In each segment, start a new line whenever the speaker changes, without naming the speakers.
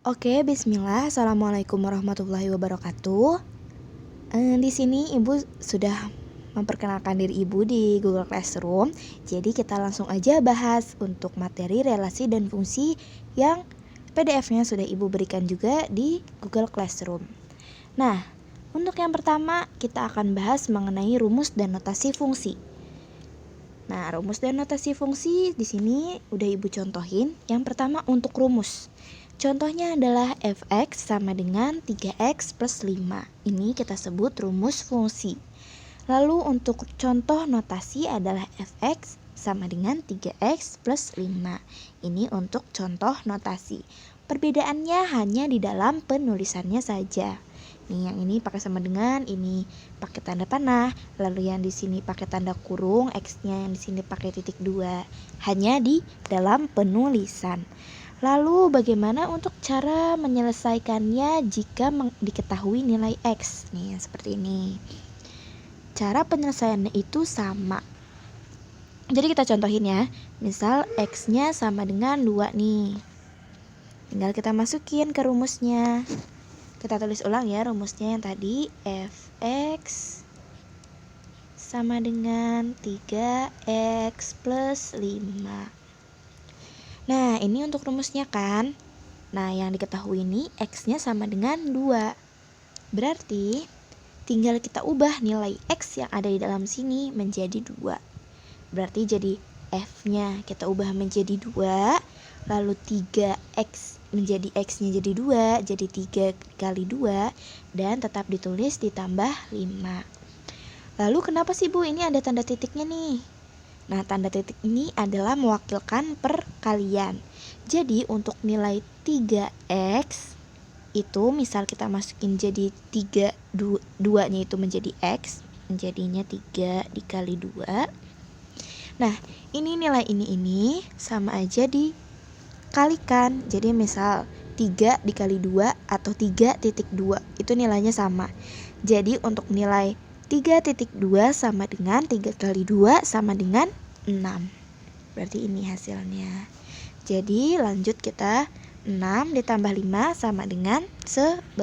Oke, bismillah. Assalamualaikum warahmatullahi wabarakatuh. Di sini Ibu sudah memperkenalkan diri Ibu di Google Classroom. Jadi kita langsung aja bahas untuk materi relasi dan fungsi yang PDF-nya sudah Ibu berikan juga di Google Classroom. Nah, untuk yang pertama kita akan bahas mengenai rumus dan notasi fungsi. Nah, rumus dan notasi fungsi di sini udah Ibu contohin. Yang pertama untuk rumus. Contohnya adalah fx sama dengan 3x plus 5. Ini kita sebut rumus fungsi. Lalu untuk contoh notasi adalah fx sama dengan 3x plus 5. Ini untuk contoh notasi. Perbedaannya hanya di dalam penulisannya saja. Nih, yang ini pakai sama dengan, ini pakai tanda panah, lalu yang di sini pakai tanda kurung, x-nya yang di sini pakai titik 2. Hanya di dalam penulisan. Lalu bagaimana untuk cara menyelesaikannya jika diketahui nilai x? Nih, seperti ini. Cara penyelesaiannya itu sama. Jadi kita contohin ya. Misal x-nya sama dengan 2 nih. Tinggal kita masukin ke rumusnya. Kita tulis ulang ya rumusnya yang tadi. Fx sama dengan 3x plus 5. Nah, ini untuk rumusnya kan. Nah, yang diketahui ini x-nya sama dengan 2. Berarti tinggal kita ubah nilai x yang ada di dalam sini menjadi 2. Berarti jadi f-nya kita ubah menjadi 2. Lalu 3x menjadi x-nya jadi 2. Jadi 3 kali 2. Dan tetap ditulis ditambah 5. Lalu kenapa sih Bu ini ada tanda titiknya nih? Nah, tanda titik ini adalah mewakilkan perkalian. Jadi untuk nilai 3x itu misal kita masukin jadi 3, 2-nya itu menjadi x, menjadinya 3 dikali 2. Nah, ini nilai ini sama aja dikalikan. Jadi misal 3 dikali 2 atau 3.2 itu nilainya sama. Jadi untuk nilai 3.2 sama dengan 3 kali 2 sama dengan 6. Berarti ini hasilnya. Jadi lanjut kita 6 ditambah 5 sama dengan 11.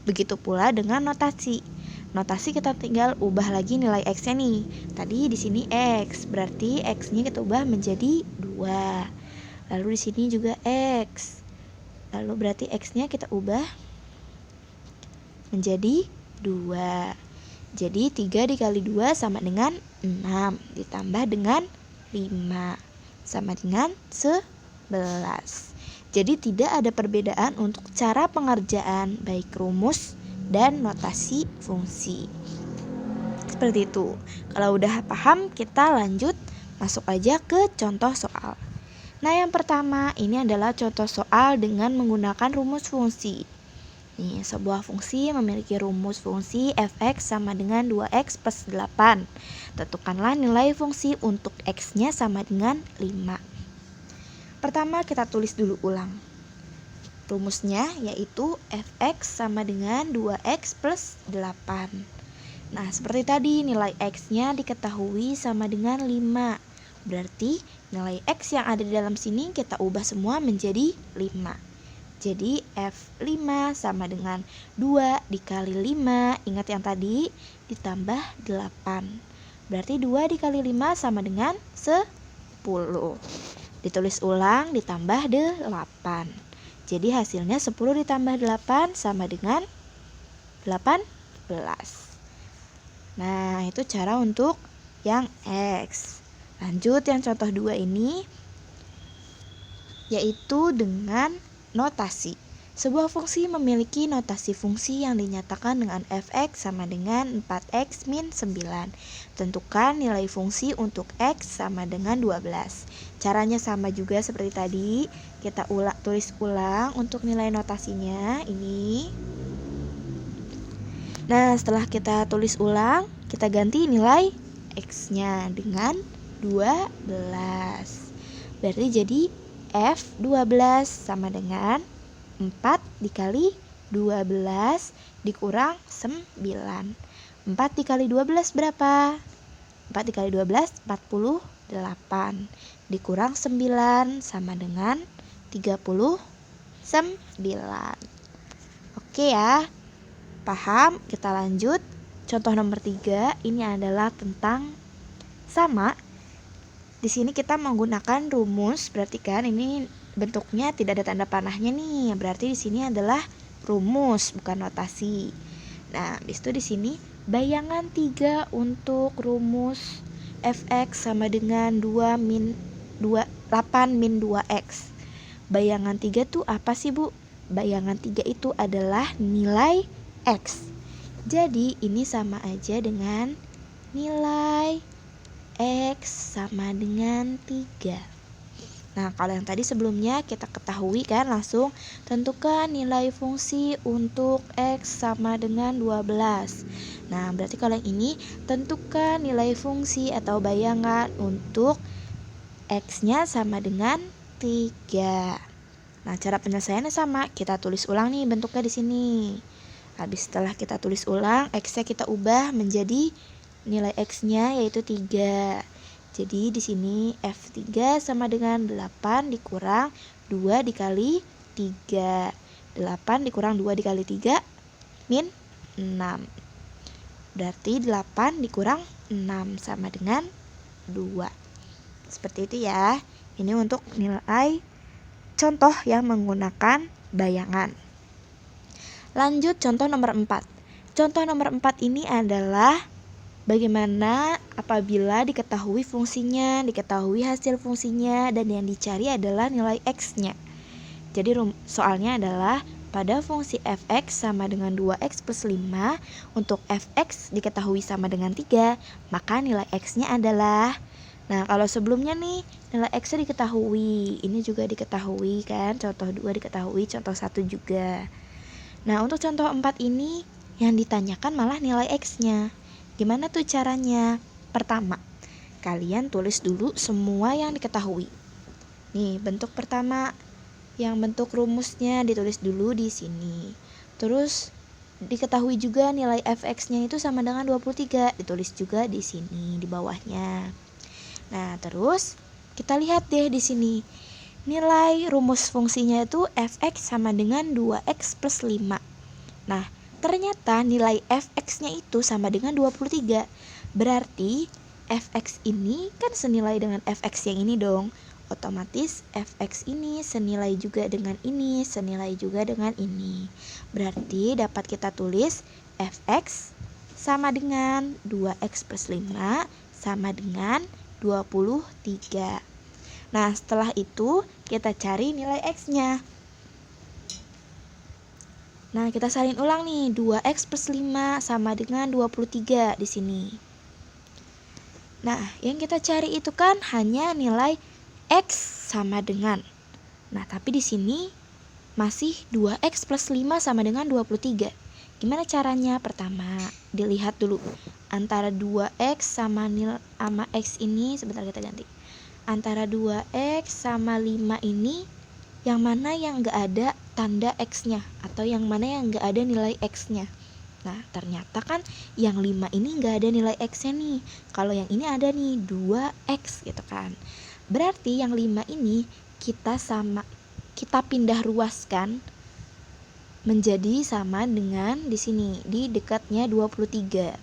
Begitu pula dengan notasi. Notasi kita tinggal ubah lagi nilai x-nya nih. Tadi di sini x, berarti x-nya kita ubah menjadi 2. Lalu di sini juga x. Lalu berarti x-nya kita ubah menjadi 2. Jadi 3 dikali 2 sama dengan 6 ditambah dengan 5 sama dengan 11. Jadi tidak ada perbedaan untuk cara pengerjaan baik rumus dan notasi fungsi. Seperti itu. Kalau udah paham, kita lanjut masuk aja ke contoh soal. Nah, yang pertama ini adalah contoh soal dengan menggunakan rumus fungsi. Nih, sebuah fungsi memiliki rumus fungsi fx sama dengan 2x plus 8. Tentukanlah nilai fungsi untuk x-nya sama dengan 5. Pertama kita tulis dulu ulang. Rumusnya yaitu fx sama dengan 2x plus 8. Nah, seperti tadi nilai x-nya diketahui sama dengan 5. Berarti nilai x yang ada di dalam sini kita ubah semua menjadi 5. Jadi F5 sama dengan 2 dikali 5. Ingat yang tadi ditambah 8. Berarti 2 dikali 5 sama dengan 10. Ditulis ulang ditambah 8. Jadi hasilnya 10 ditambah 8 sama dengan 18. Nah, itu cara untuk yang X. Lanjut yang contoh 2 ini yaitu dengan notasi. Sebuah fungsi memiliki notasi fungsi yang dinyatakan dengan fx sama dengan 4x min 9. Tentukan nilai fungsi untuk x sama dengan 12. Caranya sama juga seperti tadi. Kita tulis ulang untuk nilai notasinya ini. Nah, setelah kita tulis ulang, kita ganti nilai x-nya dengan 12. Berarti jadi F12 sama dengan 4 dikali 12 dikurang 9. 4 dikali 12 berapa? 4 dikali 12, 48. Dikurang 9 sama dengan 36. Oke ya, paham? Kita lanjut. Contoh nomor 3 ini adalah tentang sama. Di sini kita menggunakan rumus, berarti kan ini bentuknya tidak ada tanda panahnya nih. Berarti di sini adalah rumus, bukan notasi. Nah, habis itu di sini bayangan 3 untuk rumus fx sama dengan 8 min 2x. Bayangan 3 tuh apa sih, Bu? Bayangan 3 itu adalah nilai x. Jadi ini sama aja dengan nilai X sama dengan 3. Nah, kalau yang tadi sebelumnya kita ketahui kan, langsung tentukan nilai fungsi untuk X sama dengan 12. Nah, berarti kalau yang ini tentukan nilai fungsi atau bayangan untuk X-nya sama dengan 3. Nah, cara penyelesaiannya sama, kita tulis ulang nih bentuknya di sini. Habis setelah kita tulis ulang, X-nya kita ubah menjadi nilai X-nya yaitu 3. Jadi di sini F3 sama dengan 8 dikurang 2 dikali 3. 8 dikurang 2 dikali 3 min 6. Berarti 8 dikurang 6 sama dengan 2. Seperti itu ya. Ini untuk nilai contoh yang menggunakan bayangan. Lanjut contoh nomor 4. Contoh nomor 4 ini adalah bagaimana apabila diketahui fungsinya, diketahui hasil fungsinya, dan yang dicari adalah nilai X-nya. Jadi soalnya adalah pada fungsi fx sama dengan 2x plus 5, untuk fx diketahui sama dengan 3, maka nilai X-nya adalah, nah kalau sebelumnya nih nilai X-nya diketahui, ini juga diketahui kan, contoh 2 diketahui, contoh 1 juga. Nah untuk contoh 4 ini yang ditanyakan malah nilai X-nya. Gimana tuh caranya? Pertama, kalian tulis dulu semua yang diketahui. Nih, bentuk pertama yang bentuk rumusnya ditulis dulu di sini. Terus diketahui juga nilai fx-nya itu sama dengan 23, ditulis juga di sini di bawahnya. Nah, terus kita lihat deh di sini. Nilai rumus fungsinya itu fx sama dengan 2x plus 5. Nah, ternyata nilai fx-nya itu sama dengan 23. Berarti fx ini kan senilai dengan fx yang ini dong. Otomatis fx ini senilai juga dengan ini, senilai juga dengan ini. Berarti dapat kita tulis fx sama dengan 2x plus 5 sama dengan 23. Nah, setelah itu kita cari nilai x-nya. Nah, kita salin ulang nih, 2x plus 5 sama dengan 23 di sini. Nah, yang kita cari itu kan hanya nilai x sama dengan. Nah, tapi di sini masih 2x plus 5 sama dengan 23. Gimana caranya? Pertama, dilihat dulu antara 2x sama x ini, sebentar kita ganti. Antara 2x sama 5 ini, yang mana yang gak ada tanda X-nya atau yang mana yang gak ada nilai X-nya. Nah, ternyata kan yang 5 ini gak ada nilai X-nya nih. Kalau yang ini ada nih 2X gitu kan. Berarti yang 5 ini kita pindah ruaskan menjadi sama dengan di sini, di dekatnya 23.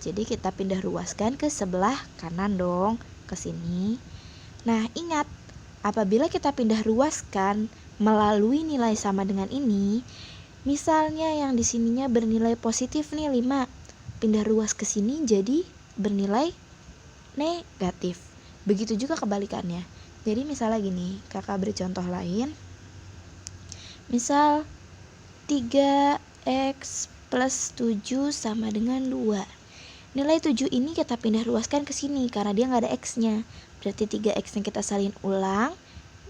Jadi kita pindah ruaskan ke sebelah kanan dong, ke sini. Nah, ingat, apabila kita pindah ruaskan melalui nilai sama dengan ini, misalnya yang di sininya bernilai positif nih 5, pindah ruas ke sini jadi bernilai negatif. Begitu juga kebalikannya. Jadi misalnya gini, kakak beri contoh lain. Misal 3x plus 7 sama dengan 2. Nilai 7 ini kita pindah ruaskan ke sini karena dia nggak ada x-nya. Berarti 3x yang kita salin ulang,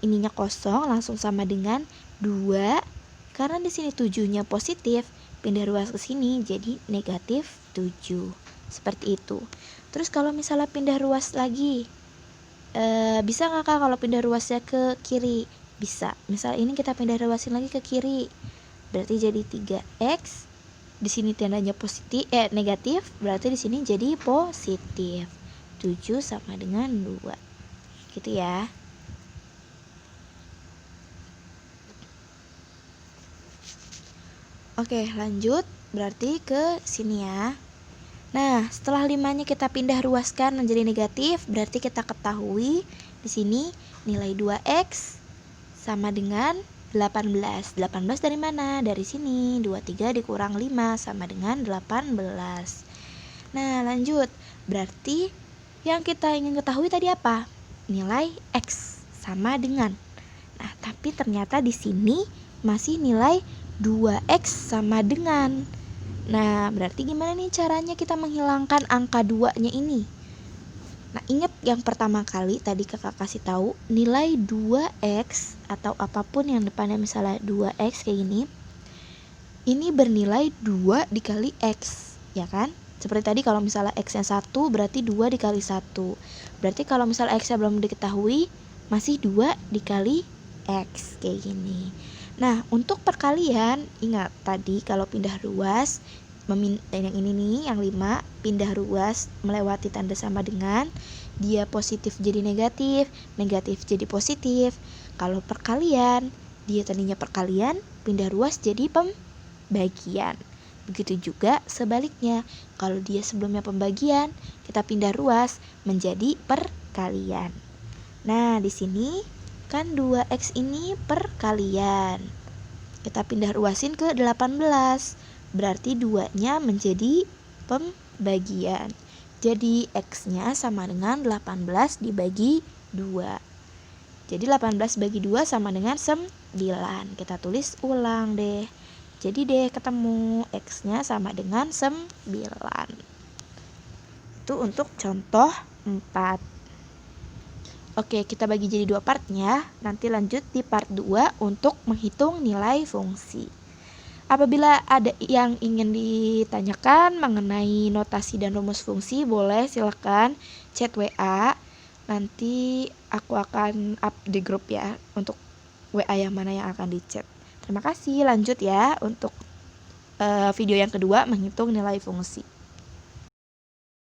ininya kosong, langsung sama dengan 2. Karena di sini 7-nya positif, pindah ruas ke sini jadi negatif 7. Seperti itu. Terus kalau misalnya pindah ruas lagi, bisa nggak Kak kalau pindah ruasnya ke kiri? Bisa. Misal ini kita pindah ruasin lagi ke kiri. Berarti jadi 3x. Di sini tandanya negatif, berarti di sini jadi positif. 7 sama dengan 2. Gitu ya. Oke, lanjut. Berarti ke sini ya. Nah, setelah 5-nya kita pindah ruaskan menjadi negatif, berarti kita ketahui di sini nilai 2x sama dengan 18. 18 dari mana? Dari sini. 23 dikurang 5 sama dengan 18. Nah, lanjut. Berarti yang kita ingin ketahui tadi apa? Nilai x sama dengan. Nah, tapi ternyata di sini masih nilai 2x sama dengan. Nah, berarti gimana nih caranya kita menghilangkan angka 2-nya ini? Nah, ingat yang pertama kali tadi kakak kasih tahu, nilai 2x atau apapun yang depannya misalnya 2x kayak gini, ini bernilai 2 dikali x, ya kan? Seperti tadi kalau misalnya x-nya 1 berarti 2 dikali 1. Berarti kalau misalnya x-nya belum diketahui, masih 2 dikali x kayak gini. Nah, untuk perkalian, ingat tadi kalau pindah ruas, yang ini nih, yang 5, pindah ruas melewati tanda sama dengan, dia positif jadi negatif, negatif jadi positif. Kalau perkalian, dia tadinya perkalian, pindah ruas jadi pembagian. Begitu juga sebaliknya, kalau dia sebelumnya pembagian, kita pindah ruas menjadi perkalian. Nah, di sini kan 2x ini perkalian. Kita pindah ruasin ke 18. Berarti 2-nya menjadi pembagian. Jadi x-nya sama dengan 18 dibagi 2. Jadi 18 bagi 2 sama dengan 9. Kita tulis ulang deh. Jadi deh ketemu x-nya sama dengan 9. Itu untuk contoh 4. Oke, kita bagi jadi 2 partnya. Nanti lanjut di part 2 untuk menghitung nilai fungsi. Apabila ada yang ingin ditanyakan mengenai notasi dan rumus fungsi, boleh silakan chat WA. Nanti aku akan up di grup ya untuk WA yang mana yang akan di-chat. Terima kasih. Lanjut ya untuk video yang kedua, menghitung nilai fungsi.